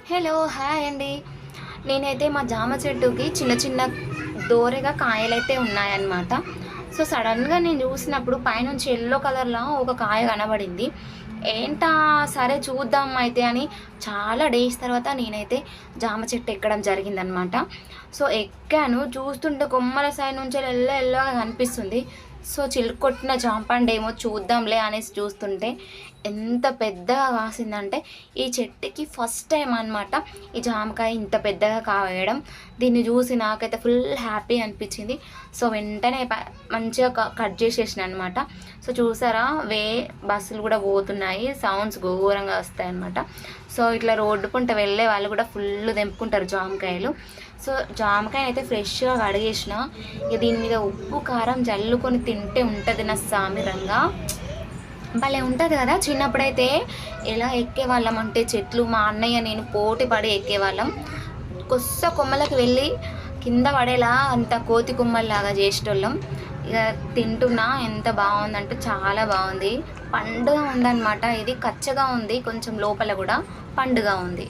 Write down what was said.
Hello hi అండి. నేనైతే మా జామ చెట్టుకి చిన్న చిన్న దోరెగా కాయలైతే ఉన్నాయన్నమాట. సో సడన్గా నేను చూసినప్పుడు పైనుంచి ఎల్లో కలర్లో ఒక కాయ కనబడింది. ఏంటా, సరే చూద్దాం అయితే అని చాలా డేస్ తర్వాత నేనైతే జామ చెట్టు ఎక్కడం జరిగిందనమాట. సో ఎక్కాను, చూస్తుంటే కొమ్మల సైడ్ నుంచి ఎల్లో ఎల్లోగా కనిపిస్తుంది. సో చిలుకొట్టిన జాంపండేమో చూద్దాంలే అనేసి చూస్తుంటే ఎంత పెద్దగా కాసిందంటే, ఈ చెట్టుకి ఫస్ట్ టైం అనమాట ఈ జామకాయ ఇంత పెద్దగా కాయడం. దీన్ని చూసి నాకైతే ఫుల్ హ్యాపీ అనిపించింది. సో వెంటనే మంచిగా కట్ చేసేసిన అనమాట. సో చూసారా, బస్సులు కూడా పోతున్నాయి, సౌండ్స్ ఘోరంగా వస్తాయి అనమాట. సో ఇట్లా రోడ్డు పుంట వెళ్ళే వాళ్ళు కూడా ఫుల్ తెంపుకుంటారు జామకాయలు. సో జామకాయని అయితే ఫ్రెష్గా కడిగేసిన. ఇక దీని మీద ఉప్పు కారం జల్లుకొని తింటే ఉంటుంది నా సామిరంగా, భలే ఉంటుంది కదా. చిన్నప్పుడైతే ఎలా ఎక్కేవాళ్ళం అంటే చెట్లు, మా అన్నయ్య నేను పోటీ పడి ఎక్కేవాళ్ళం. కొమ్మలకి వెళ్ళి కింద పడేలా అంత కోతి కొమ్మల్లాగా చేసేటోళ్ళం. ఇక తింటున్నా, ఎంత బాగుందంటే చాలా బాగుంది. పండుగ ఉందన్నమాట. ఇది కచ్చగా ఉంది, కొంచెం లోపల కూడా పండుగ ఉంది.